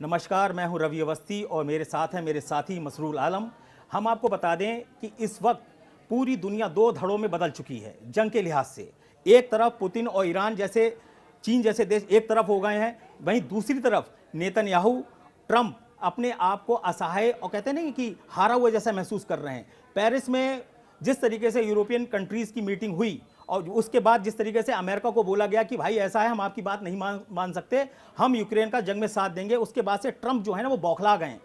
नमस्कार, मैं हूं रवि अवस्थी और मेरे साथ हैं मेरे साथी मसरूर आलम। हम आपको बता दें कि इस वक्त पूरी दुनिया दो धड़ों में बदल चुकी है जंग के लिहाज से। एक तरफ पुतिन और ईरान जैसे, चीन जैसे देश एक तरफ हो गए हैं, वहीं दूसरी तरफ नेतन्याहू, ट्रंप अपने आप को असहाय और कहते नहीं कि हारा हुआ जैसा महसूस कर रहे हैं। पेरिस में जिस तरीके से यूरोपियन कंट्रीज़ की मीटिंग हुई और उसके बाद जिस तरीके से अमेरिका को बोला गया कि भाई ऐसा है, हम आपकी बात नहीं मान सकते, हम यूक्रेन का जंग में साथ देंगे, उसके बाद से ट्रंप जो है ना वो बौखला गए।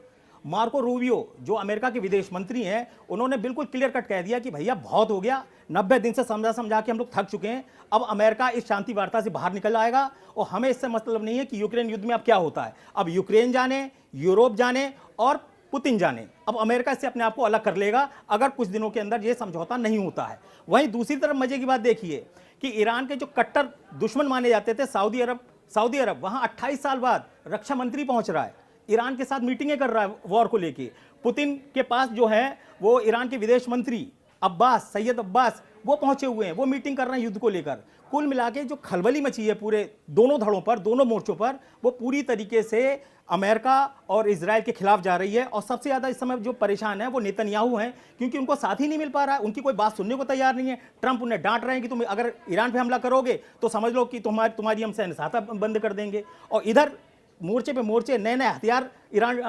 मार्को रूबियो जो अमेरिका के विदेश मंत्री हैं, उन्होंने बिल्कुल क्लियर कट कह दिया कि भैया बहुत हो गया, 90 दिन से समझा के हम लोग थक चुके हैं। अब अमेरिका इस शांति वार्ता से बाहर निकल आएगा और हमें इससे मतलब नहीं है कि यूक्रेन युद्ध में अब क्या होता है। अब यूक्रेन जाने, यूरोप जाने और पुतिन जाने, अब अमेरिका इससे अपने आप को अलग कर लेगा अगर कुछ दिनों के अंदर ये समझौता नहीं होता है। वहीं दूसरी तरफ मजे की बात देखिए कि ईरान के जो कट्टर दुश्मन माने जाते थे सऊदी अरब वहां 28 साल बाद रक्षा मंत्री पहुंच रहा है, ईरान के साथ मीटिंगें कर रहा है वॉर को लेके। पुतिन के पास जो है वो ईरान के विदेश मंत्री सैयद अब्बास वो पहुंचे हुए हैं, वो मीटिंग कर रहे हैं युद्ध को लेकर। कुल मिला के जो खलबली मची है पूरे दोनों धड़ों पर, दोनों मोर्चों पर, वो पूरी तरीके से अमेरिका और इजराइल के खिलाफ जा रही है। और सबसे ज़्यादा इस समय जो परेशान है वो नेतन्याहू हैं, क्योंकि उनको साथ ही नहीं मिल पा रहा है, उनकी कोई बात सुनने को तैयार नहीं है। ट्रंप उन्हें डांट रहे हैं कि तुम अगर ईरान पे हमला करोगे तो समझ लो कि तुम्हारी हम सैन्य सहायता बंद कर देंगे। और इधर मोर्चे पे मोर्चे नए नए हथियार ईरान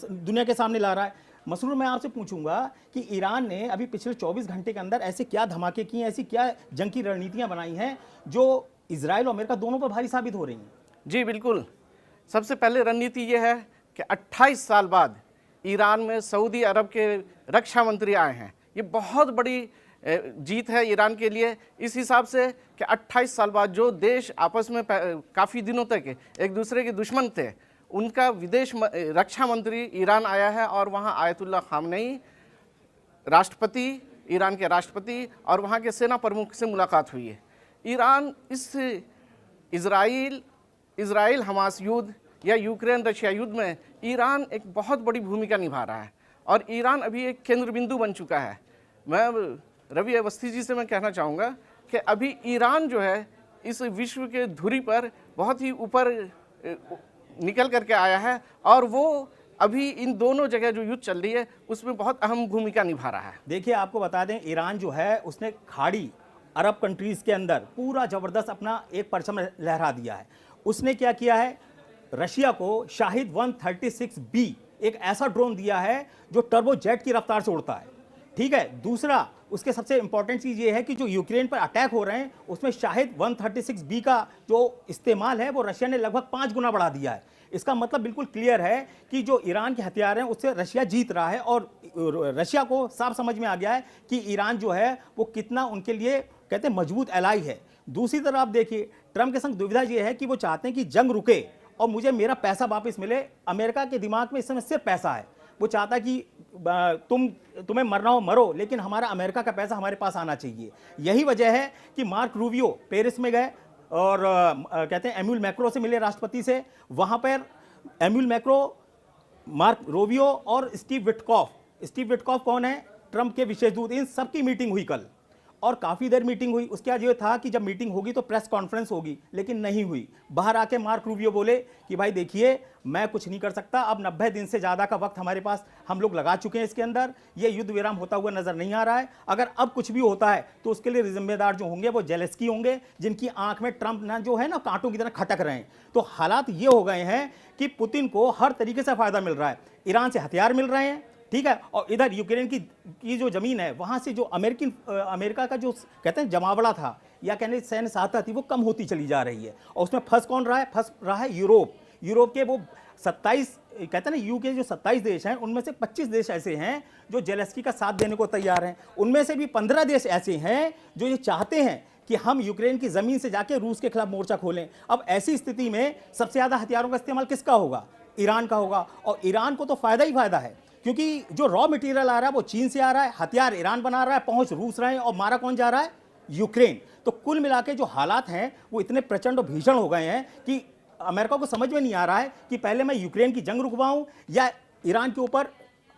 दुनिया के सामने ला रहा है। मसरूर, मैं आपसे पूछूंगा कि ईरान ने अभी पिछले 24 घंटे के अंदर ऐसे क्या धमाके किए हैं, ऐसी क्या जंग की रणनीतियां बनाई हैं जो इजराइल और अमेरिका दोनों पर भारी साबित हो रही हैं? जी बिल्कुल। सबसे पहले रणनीति ये है कि 28 साल बाद ईरान में सऊदी अरब के रक्षा मंत्री आए हैं। ये बहुत बड़ी जीत है ईरान के लिए, इस हिसाब से कि 28 साल बाद जो देश आपस में काफ़ी दिनों तक एक दूसरे के दुश्मन थे, उनका रक्षा मंत्री ईरान आया है और वहाँ आयतुल्लाह खामनेई राष्ट्रपति, ईरान के राष्ट्रपति और वहाँ के सेना प्रमुख से मुलाकात हुई है। ईरान इस इजराइल हमास युद्ध या यूक्रेन रशिया युद्ध में ईरान एक बहुत बड़ी भूमिका निभा रहा है और ईरान अभी एक केंद्र बिंदु बन चुका है। मैं रवि अवस्थी जी से मैं कहना चाहूँगा कि अभी ईरान जो है इस विश्व के धुरी पर बहुत ही ऊपर निकल करके आया है और वो अभी इन दोनों जगह जो युद्ध चल रही है उसमें बहुत अहम भूमिका निभा रहा है। देखिए, आपको बता दें, ईरान जो है उसने खाड़ी अरब कंट्रीज़ के अंदर पूरा ज़बरदस्त अपना एक परचम लहरा दिया है। उसने क्या किया है, रशिया को शाहिद 136B एक ऐसा ड्रोन दिया है जो टर्बो जेट की रफ्तार से उड़ता है। ठीक है, दूसरा उसके सबसे इंपॉर्टेंट चीज़ ये है कि जो यूक्रेन पर अटैक हो रहे हैं उसमें शाहिद 136B का जो इस्तेमाल है वो रशिया ने लगभग 5 गुना बढ़ा दिया है। इसका मतलब बिल्कुल क्लियर है कि जो ईरान के हथियार हैं उससे रशिया जीत रहा है और रशिया को साफ समझ में आ गया है कि ईरान जो है वो कितना उनके लिए कहते हैं मजबूत एलाई है। दूसरी तरफ आप देखिए, ट्रंप के संग दुविधा ये है कि वो चाहते हैं कि जंग रुके और मुझे मेरा पैसा वापस मिले। अमेरिका के दिमाग में इस समय सिर्फ पैसा है, वो चाहता है कि तुम्हें मरना हो मरो, लेकिन हमारा अमेरिका का पैसा हमारे पास आना चाहिए। यही वजह है कि मार्क रूबियो पेरिस में गए और कहते हैं एम्यूल मैक्रो से मिले राष्ट्रपति से। वहाँ पर एम्यूल मैक्रो, मार्क रूबियो और स्टीव विटकॉफ कौन है, ट्रंप के विशेष दूत, इन सबकी मीटिंग हुई कल और काफ़ी देर मीटिंग हुई। उसके बाद ये था कि जब मीटिंग होगी तो प्रेस कॉन्फ्रेंस होगी, लेकिन नहीं हुई। बाहर आके मार्क रूबियो बोले कि भाई देखिए, मैं कुछ नहीं कर सकता, अब 90 दिन से ज़्यादा का वक्त हमारे पास हम लोग लगा चुके हैं इसके अंदर, ये युद्ध विराम होता हुआ नज़र नहीं आ रहा है। अगर अब कुछ भी होता है तो उसके लिए जिम्मेदार जो होंगे वो जेलेंस्की होंगे, जिनकी आंख में ट्रंप ना जो है ना कांटों की तरह खटक रहे हैं। तो हालात ये हो गए हैं कि पुतिन को हर तरीके से फ़ायदा मिल रहा है, ईरान से हथियार मिल रहे हैं, ठीक है, और इधर यूक्रेन की जो ज़मीन है वहाँ से जो अमेरिका का जो कहते हैं जमावड़ा था या कहने सैन्य सहायता थी वो कम होती चली जा रही है। और उसमें फंस कौन रहा है? फंस रहा है यूरोप के वो 27 कहते हैं ना, के जो 27 देश हैं उनमें से 25 देश ऐसे हैं जो जेलेंस्की का साथ देने को तैयार हैं। उनमें से भी 15 देश ऐसे हैं जो ये चाहते हैं कि हम यूक्रेन की ज़मीन से जाके रूस के खिलाफ मोर्चा खोलें। अब ऐसी स्थिति में सबसे ज़्यादा हथियारों का इस्तेमाल किसका होगा? ईरान का होगा। और ईरान को तो फ़ायदा ही फ़ायदा है, क्योंकि जो रॉ मटेरियल आ रहा है वो चीन से आ रहा है, हथियार ईरान बना रहा है, पहुंच रूस रहे हैं और मारा कौन जा रहा है? यूक्रेन। तो कुल मिला के जो हालात हैं वो इतने प्रचंड और भीषण हो गए हैं कि अमेरिका को समझ में नहीं आ रहा है कि पहले मैं यूक्रेन की जंग रुकवाऊं या ईरान के ऊपर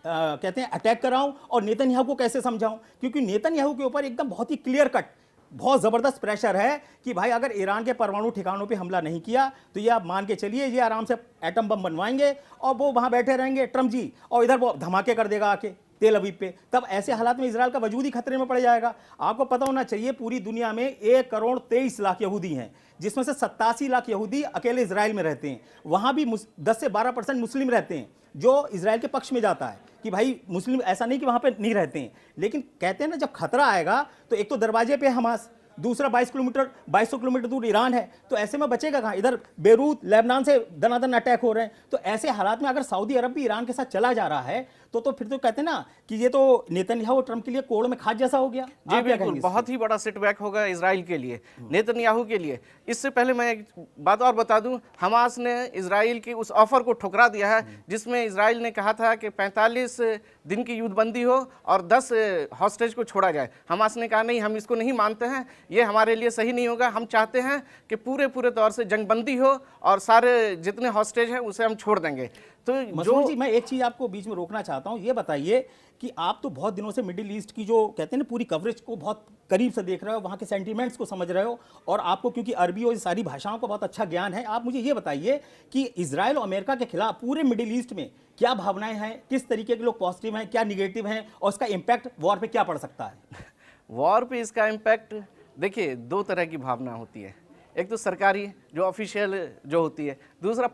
कहते हैं अटैक कराऊं और नेतन्याहू को कैसे समझाऊं, क्योंकि नेतन्याहू के ऊपर एकदम बहुत ही क्लियर कट बहुत ज़बरदस्त प्रेशर है कि भाई अगर ईरान के परमाणु ठिकानों पे हमला नहीं किया तो ये आप मान के चलिए ये आराम से एटम बम बनवाएंगे और वो वहाँ बैठे रहेंगे ट्रम्प जी, और इधर वो धमाके कर देगा आके तेल अवीव पे। तब ऐसे हालात में इजराइल का वजूद ही खतरे में पड़ जाएगा। आपको पता होना चाहिए पूरी दुनिया में 1,23,00,000 यहूदी हैं, जिसमें से 87 लाख यहूदी अकेले इजराइल में रहते हैं। वहाँ भी 10 से 12% मुस्लिम रहते हैं, जो इजराइल के पक्ष में जाता है कि भाई मुस्लिम, ऐसा नहीं कि वहाँ पे नहीं रहते हैं, लेकिन कहते हैं ना जब खतरा आएगा तो एक तो दरवाजे पे हमास, दूसरा 2200 किलोमीटर दूर ईरान है, तो ऐसे में बचेगा कहाँ? इधर बेरूत लेबनान से दनादन अटैक हो रहे हैं। तो ऐसे हालात में अगर सऊदी अरब भी ईरान के साथ चला जा रहा है तो फिर तो कहते हैं ना कि ये तो नेतन्याहू और ट्रम्प के लिए कोड़ में खाद जैसा हो गया। जी बिल्कुल, बहुत ही बड़ा सेटबैक होगा इजराइल के लिए, नेतन्याहू के लिए। इससे पहले मैं एक बात और बता दूं, हमास ने इजराइल की उस ऑफर को ठुकरा दिया है जिसमें इजराइल ने कहा था कि 45 दिन की युद्धबंदी हो और 10 हॉस्टेज को छोड़ा जाए। हमास ने कहा नहीं, हम इसको नहीं मानते हैं, ये हमारे लिए सही नहीं होगा, हम चाहते हैं कि पूरे तौर से जंगबंदी हो और सारे जितने हॉस्टेज हैं उसे हम छोड़ देंगे। तो मसूद जी, मैं एक चीज़ आपको बीच में रोकना चाहता हूं, ये बताइए कि आप तो बहुत दिनों से मिडिल ईस्ट की जो कहते हैं ना पूरी कवरेज को बहुत करीब से देख रहे हो, वहाँ के सेंटीमेंट्स को समझ रहे हो, और आपको क्योंकि अरबी और सारी भाषाओं का बहुत अच्छा ज्ञान है, आप मुझे ये बताइए कि इजराइल और अमेरिका के खिलाफ पूरे मिडिल ईस्ट में क्या भावनाएं हैं, किस तरीके के लोग पॉजिटिव हैं, क्या निगेटिव हैं, और उसका इम्पैक्ट वॉर पर क्या पड़ सकता है? वॉर पे इसका इम्पैक्ट देखिए, दो तरह की भावना होती है। एक तो सरकारी जो ऑफिशियल जो होती है, दूसरा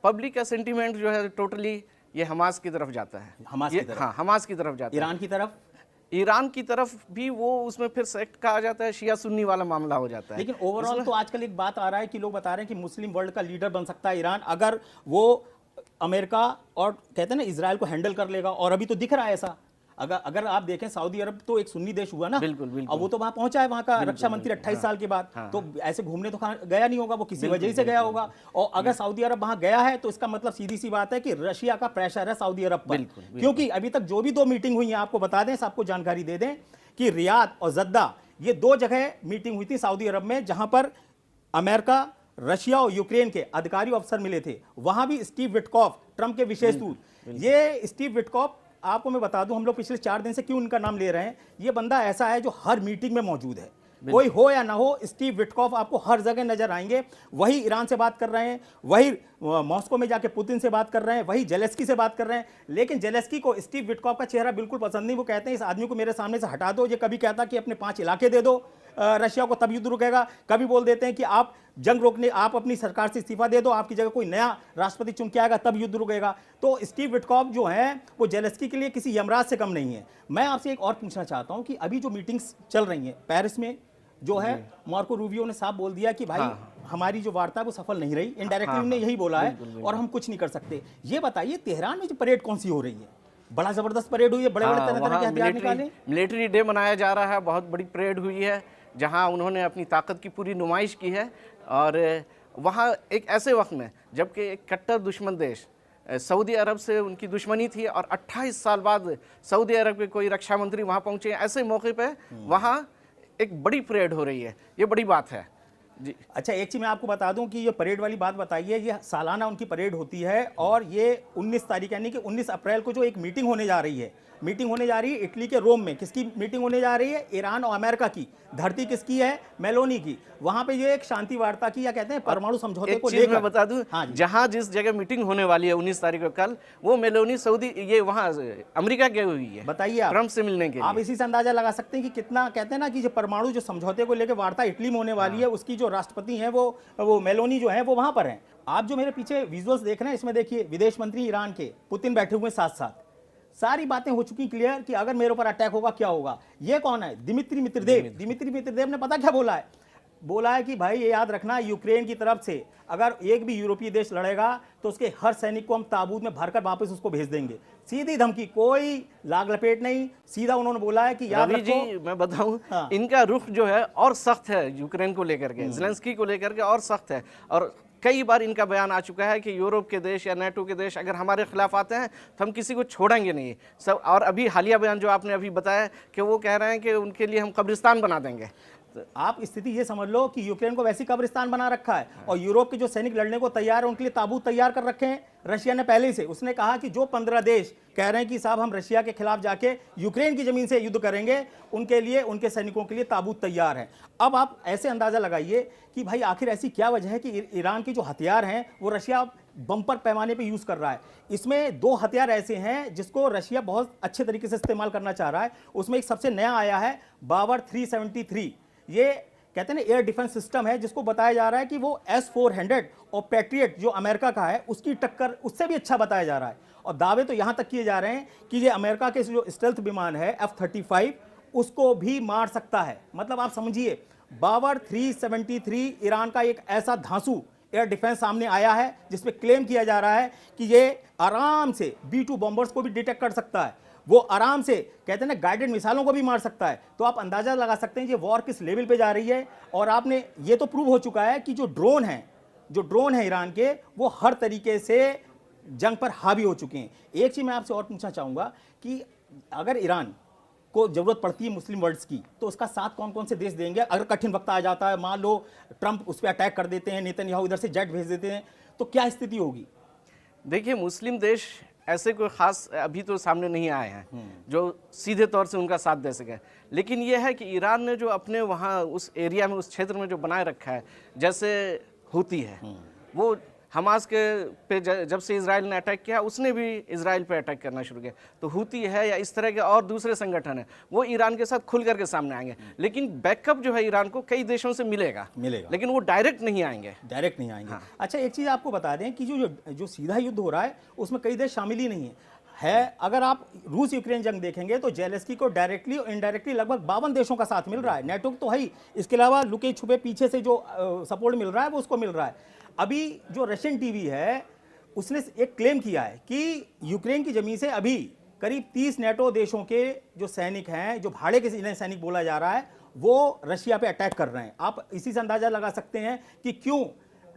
पब्लिक का सेंटीमेंट जो है टोटली ये हमास की तरफ जाता है। हमास की तरफ? हाँ, हमास की तरफ जाता है। ईरान की तरफ भी वो उसमें फिर सेक्ट का आ जाता है, शिया सुन्नी वाला मामला हो जाता है। लेकिन ओवरऑल तो आजकल एक बात आ रहा है कि लोग बता रहे हैं कि मुस्लिम वर्ल्ड का लीडर बन सकता है ईरान, अगर वो अमेरिका और कहते हैं ना इजराइल को हैंडल कर लेगा, और अभी तो दिख रहा है ऐसा। अगर आप देखें सऊदी अरब तो एक सुन्नी देश हुआ ना, बिल्कुल। अब वो तो वहां पहुंचा है, वहां का रक्षा मंत्री 28 साल के बाद, तो ऐसे घूमने तो गया नहीं होगा, वो किसी वजह से गया होगा। और अगर सऊदी अरब वहां गया है तो इसका मतलब सीधी सी बात है कि रशिया का प्रेशर है सऊदी अरब पर। क्योंकि अभी तक जो भी 2 मीटिंग हुई है, आपको बता दें, सबको जानकारी दे दें कि रियाद और जद्दा, ये 2 जगह मीटिंग हुई थी सऊदी अरब में, जहां पर अमेरिका, रशिया और यूक्रेन के अधिकारी अफसर मिले थे। वहां भी स्टीव विटकॉफ, ट्रंप के विशेष दूत, ये स्टीव विटकॉफ, आपको मैं बता दूं, हम लोग पिछले 4 दिन से क्यों उनका नाम ले रहे हैं, ये बंदा ऐसा है जो हर मीटिंग में मौजूद है, कोई हो या ना हो, स्टीव विटकॉफ आपको हर जगह नजर आएंगे। वही ईरान से बात कर रहे हैं, वही मॉस्को में जाके पुतिन से बात कर रहे हैं, वही जेलेस्की से बात कर रहे हैं। लेकिन जेलेस्की को स्टीव विटकॉफ का चेहरा बिल्कुल पसंद नहीं। वो कहते हैं इस आदमी को मेरे सामने से हटा दो। ये कभी कहता कि अपने 5 इलाके दे दो रशिया को, तब युद्ध रुकेगा। कभी बोल देते हैं कि आप जंग रोकने, आप अपनी सरकार से इस्तीफा दे दो, आपकी जगह कोई नया राष्ट्रपति चुन के आएगा, तब युद्ध रुकेगा। तो स्टीव विटकॉफ जो है वो जेलेस्की के लिए किसी यमराज से कम नहीं है। मैं आपसे एक और पूछना चाहता हूं कि अभी जो मीटिंग्स चल रही हैं पेरिस में, जो है मार्को रूबियो ने साफ बोल दिया कि भाई हमारी जो वार्ता है वो सफल नहीं रही, इनडायरेक्टली उन्होंने यही बोला है, और हम कुछ नहीं कर सकते। ये बताइए तेहरान में जो परेड कौन सी हो रही है? बड़ा जबरदस्त परेड हुई है, बड़े-बड़े तरह के हथियार निकाले, मिलिट्री डे मनाया जा रहा है, बहुत बड़ी परेड हुई है जहां उन्होंने अपनी ताकत की पूरी नुमाइश की है। और वहां एक ऐसे वक्त में जबकि एक कट्टर दुश्मन देश सऊदी अरब से उनकी दुश्मनी थी, और 28 साल बाद सऊदी अरब के कोई रक्षा मंत्री वहां पहुंचे, ऐसे मौके पे वहां एक बड़ी परेड हो रही है। ये बड़ी बात है जी। अच्छा, एक चीज मैं आपको बता दूं कि ये परेड वाली बात बताइए, ये सालाना उनकी परेड होती है, और ये 19 तारीख यानी कि 19 अप्रैल को जो एक मीटिंग होने जा रही है, इटली के रोम में। किसकी मीटिंग होने जा रही है? ईरान और अमेरिका की। धरती किसकी है? मेलोनी की। वहां पे ये एक शांति वार्ता की, या कहते हैं परमाणु समझौते को लेकर। मैं बता दूं, हाँ, जहां जिस जगह मीटिंग होने वाली है 19 तारीख को कल, वो मेलोनी सऊदी, ये वहां अमेरिका गई हुई है। बताइए आप, ट्रंप से मिलने के लिए। आप इसी से अंदाजा लगा सकते हैं कि कितना, कहते हैं ना कि जो परमाणु जो समझौते को लेकर वार्ता इटली में होने वाली है, उसकी जो राष्ट्रपति हैं वो मेलोनी जो है वो वहां पर हैं। आप जो मेरे पीछे विजुअल्स देख रहे हैं, इसमें देखिए विदेश मंत्री ईरान के पुतिन बैठे हुए साथ साथ। सारी बातें हो चुकी क्लियर कि अगर मेरे ऊपर अटैक होगा क्या होगा। ये कौन है? दिमित्री मित्रदेव ने पता क्या बोला है? बोला है कि भाई ये याद रखना, यूक्रेन की तरफ से अगर एक भी यूरोपीय देश लड़ेगा तो उसके हर सैनिक को हम ताबूत में भरकर वापस उसको भेज देंगे। सीधी धमकी, कोई लाग लपेट नहीं, सीधा उन्होंने बोला है कि याद रखो। जी मैं बताऊं, हाँ, इनका रुख जो है और सख्त है यूक्रेन को लेकर के, ज़ेलेंस्की को लेकर के और सख्त है। और कई बार इनका बयान आ चुका है कि यूरोप के देश या नेटो के देश अगर हमारे खिलाफ आते हैं तो हम किसी को छोड़ेंगे नहीं सब। और अभी हालिया बयान जो आपने अभी बताया कि वो कह रहे हैं कि उनके लिए हम कब्रिस्तान बना देंगे। आप स्थिति ये समझ लो कि यूक्रेन को वैसी कब्रिस्तान बना रखा है और यूरोप के जो सैनिक लड़ने को तैयार है उनके लिए ताबूत तैयार कर रखे हैं रशिया ने पहले से। उसने कहा कि जो 15 देश कह रहे हैं कि साहब हम रशिया के खिलाफ जाके यूक्रेन की जमीन से युद्ध करेंगे, उनके लिए, उनके सैनिकों के लिए ताबूत तैयार है। अब आप ऐसे अंदाजा लगाइए कि भाई आखिर ऐसी क्या वजह है कि ईरान के जो हथियार हैं वो रशिया बम्पर पैमाने पे यूज कर रहा है। इसमें 2 हथियार ऐसे हैं जिसको रशिया बहुत अच्छे तरीके से इस्तेमाल करना चाह रहा है। उसमें एक सबसे नया आया है बावर 373। ये कहते हैं ना एयर डिफेंस सिस्टम है, जिसको बताया जा रहा है कि वो S-400 और पैट्रियट जो अमेरिका का है उसकी टक्कर उससे भी अच्छा बताया जा रहा है। और दावे तो यहां तक किए जा रहे हैं कि ये अमेरिका के जो स्टेल्थ विमान है F-35 उसको भी मार सकता है। मतलब आप समझिए बावर 373 ईरान का एक ऐसा धांसू एयर डिफेंस सामने आया है जिसमें क्लेम किया जा रहा है कि ये आराम से B-2 बॉम्बर्स को भी डिटेक्ट कर सकता है, वो आराम से कहते हैं ना गाइडेड मिसाइलों को भी मार सकता है। तो आप अंदाजा लगा सकते हैं ये वॉर किस लेवल पे जा रही है। और आपने ये तो प्रूव हो चुका है कि जो ड्रोन है ईरान के, वो हर तरीके से जंग पर हावी हो चुके हैं। एक चीज मैं आपसे और पूछना चाहूंगा कि अगर ईरान को जरूरत पड़ती है मुस्लिम वर्ल्ड की तो उसका साथ कौन कौन से देश देंगे? अगर कठिन वक्त आ जाता है, मान लो ट्रंप उस पर अटैक कर देते हैं, नेतन्याहू इधर से जेट भेज देते हैं, तो क्या स्थिति होगी? देखिए, मुस्लिम देश ऐसे कोई खास अभी तो सामने नहीं आए हैं जो सीधे तौर से उनका साथ दे सके। लेकिन यह है कि ईरान ने जो अपने वहाँ उस एरिया में, उस क्षेत्र में जो बनाए रखा है, जैसे हुती है, वो हमास के पे जब से इजराइल ने अटैक किया उसने भी इजराइल पे अटैक करना शुरू किया। तो हुती है या इस तरह के और दूसरे संगठन है, वो ईरान के साथ खुल करके सामने आएंगे। लेकिन बैकअप जो है ईरान को कई देशों से मिलेगा, लेकिन वो डायरेक्ट नहीं आएंगे। हाँ। अच्छा, एक चीज़ आपको बता दें कि जो सीधा युद्ध हो रहा है उसमें कई देश शामिल ही नहीं है। अगर आप रूस यूक्रेन जंग देखेंगे तो जेलेंस्की को डायरेक्टली और इनडायरेक्टली लगभग 52 देशों का साथ मिल रहा है। नेटो तो है ही, इसके अलावा लुके छुपे पीछे से जो सपोर्ट मिल रहा है वो उसको मिल रहा है। अभी जो रशियन टीवी है उसने एक क्लेम किया है कि यूक्रेन की जमीन से अभी करीब 30 नेटो देशों के जो सैनिक हैं, जो भाड़े के इन्हें सैनिक बोला जा रहा है, वो रशिया पे अटैक कर रहे हैं। आप इसी से अंदाजा लगा सकते हैं कि क्यों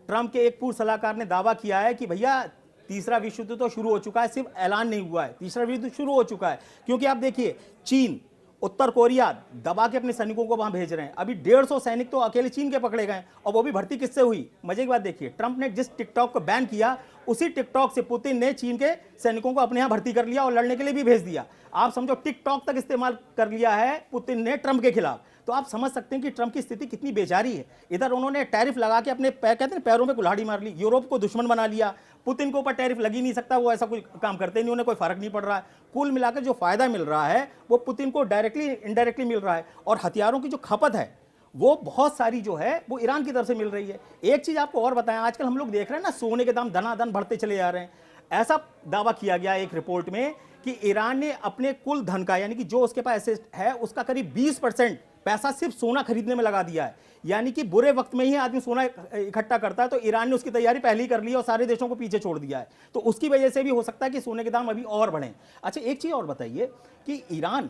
ट्रंप के एक पूर्व सलाहकार ने दावा किया है कि भैया तीसरा विश्व युद्ध तो शुरू हो चुका है, सिर्फ ऐलान नहीं हुआ है, तीसरा विश्व युद्ध शुरू हो चुका है। क्योंकि आप देखिए चीन, उत्तर कोरिया दबा के अपने सैनिकों को वहां भेज रहे हैं। अभी 150 सैनिक तो अकेले चीन के पकड़े गए, और वो भी भर्ती किससे हुई? मजे की बात देखिए, ट्रंप ने जिस टिकटॉक को बैन किया उसी टिकटॉक से पुतिन ने चीन के सैनिकों को अपने यहां भर्ती कर लिया और लड़ने के लिए भी भेज दिया। आप समझो टिकटॉक तक इस्तेमाल कर लिया है पुतिन ने ट्रंप के खिलाफ। तो आप समझ सकते हैं कि ट्रंप की स्थिति कितनी बेचारी है। इधर उन्होंने टैरिफ लगा के अपने कहते हैं पैरों में कुल्हाड़ी मार ली, यूरोप को दुश्मन बना लिया। पुतिन के ऊपर टैरिफ लग ही नहीं सकता, वो ऐसा कोई काम करते नहीं, उन्हें कोई फर्क नहीं पड़ रहा है। कुल मिलाकर जो फायदा मिल रहा है वो पुतिन को डायरेक्टली इनडायरेक्टली मिल रहा है। और हथियारों की जो खपत है वो बहुत सारी जो है वो ईरान की तरफ से मिल रही है। एक चीज आपको और बताएं, आजकल हम लोग देख रहे हैं ना सोने के दाम धनाधन बढ़ते चले जा रहे हैं। ऐसा दावा किया गया एक रिपोर्ट में कि ईरान ने अपने कुल धन का, यानी कि जो उसके पास एसेट है उसका करीब 20% पैसा सिर्फ सोना खरीदने में लगा दिया है। यानी कि बुरे वक्त में ही आदमी सोना इकट्ठा करता है, तो ईरान ने उसकी तैयारी पहले ही कर ली और सारे देशों को पीछे छोड़ दिया है। तो उसकी वजह से भी हो सकता है कि सोने के दाम अभी और बढ़ें। अच्छा, एक चीज और बताइए कि ईरान,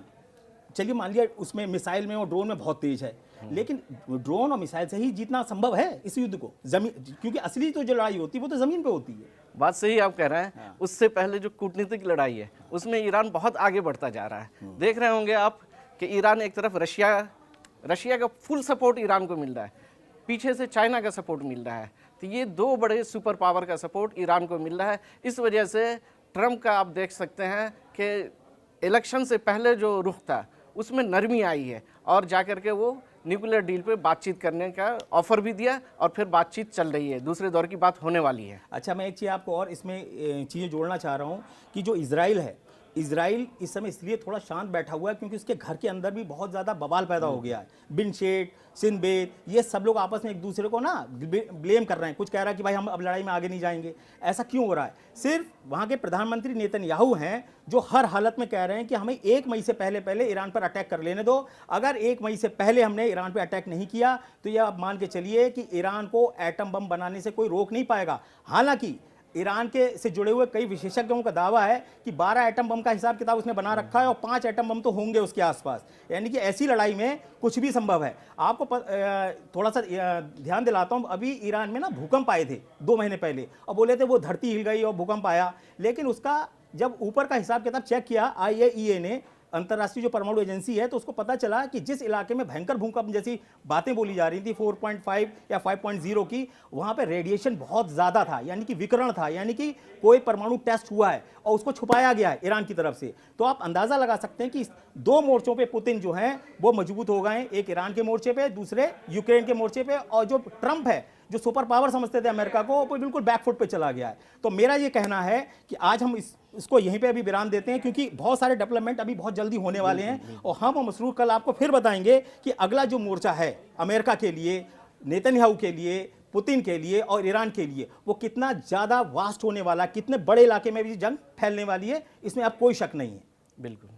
चलिए मान लिया उसमें मिसाइल में और ड्रोन में बहुत तेज है, लेकिन ड्रोन और मिसाइल से ही जीतना संभव है इस युद्ध को? जमीन, क्योंकि असली तो जो लड़ाई होती है वो तो जमीन पे होती है। बात सही आप कह रहे हैं। उससे पहले जो कूटनीतिक लड़ाई है उसमें ईरान बहुत आगे बढ़ता जा रहा है। देख रहे होंगे आप कि ईरान एक तरफ रशिया का फुल सपोर्ट ईरान को मिल रहा है, पीछे से चाइना का सपोर्ट मिल रहा है। तो ये 2 बड़े सुपर पावर का सपोर्ट ईरान को मिल रहा है। इस वजह से ट्रंप का आप देख सकते हैं कि इलेक्शन से पहले जो रुख था उसमें नरमी आई है और जाकर के वो न्यूक्लियर डील पे बातचीत करने का ऑफर भी दिया और फिर बातचीत चल रही है, दूसरे दौर की बात होने वाली है। अच्छा, मैं एक चीज़ आपको और इसमें चीज़ें जोड़ना चाह रहा हूँ कि जो इजराइल है, इजराइल इस समय इसलिए थोड़ा शांत बैठा हुआ है क्योंकि उसके घर के अंदर भी बहुत ज़्यादा बवाल पैदा हो गया है। बिन शेट, सिनबेत, ये सब लोग आपस में एक दूसरे को ना ब्लेम कर रहे हैं। कुछ कह रहा है कि भाई हम अब लड़ाई में आगे नहीं जाएंगे। ऐसा क्यों हो रहा है? सिर्फ वहाँ के प्रधानमंत्री नेतन्याहू हैं जो हर हालत में कह रहे हैं कि हमें 1 मई से पहले ईरान पर अटैक कर लेने दो। अगर 1 मई से पहले हमने ईरान पर अटैक नहीं किया तो यह आप मान के चलिए कि ईरान को एटम बम बनाने से कोई रोक नहीं पाएगा। हालांकि ईरान के से जुड़े हुए कई विशेषज्ञों का दावा है कि 12 एटम बम का हिसाब किताब उसने बना रखा है और 5 एटम बम तो होंगे उसके आसपास। यानी कि ऐसी लड़ाई में कुछ भी संभव है। आपको थोड़ा सा ध्यान दिलाता हूं, अभी ईरान में ना भूकंप आए थे 2 महीने पहले और बोले थे वो धरती हिल गई और भूकंप आया, लेकिन उसका जब ऊपर का हिसाब किताब चेक किया IAEA ने अंतर्राष्ट्रीय जो परमाणु एजेंसी है, तो उसको पता चला कि जिस इलाके में भयंकर भूकंप जैसी बातें बोली जा रही थी 4.5 या 5.0 की, वहां पे रेडिएशन बहुत ज्यादा था, यानी कि विकिरण था, यानी कि कोई परमाणु टेस्ट हुआ है और उसको छुपाया गया है ईरान की तरफ से। तो आप अंदाजा लगा सकते हैं कि इस दो मोर्चों पे पुतिन जो है वो मजबूत हो गए, एक ईरान के मोर्चे पे, दूसरे यूक्रेन के मोर्चे पे। और जो ट्रंप है, जो सुपर पावर समझते थे अमेरिका को, वो बिल्कुल बैकफुट पे चला गया है। तो मेरा ये कहना है कि आज हम इसको यहीं पे अभी विराम देते हैं, क्योंकि बहुत सारे डेवलपमेंट अभी बहुत जल्दी होने वाले हैं और हम मसरूर कल आपको फिर बताएंगे कि अगला जो मोर्चा है अमेरिका के लिए, नेतन्याहू के लिए, पुतिन के लिए और ईरान के लिए, वो कितना ज़्यादा वास्ट होने वाला, कितने बड़े इलाके में भी जंग फैलने वाली है, इसमें अब कोई शक नहीं है। बिल्कुल।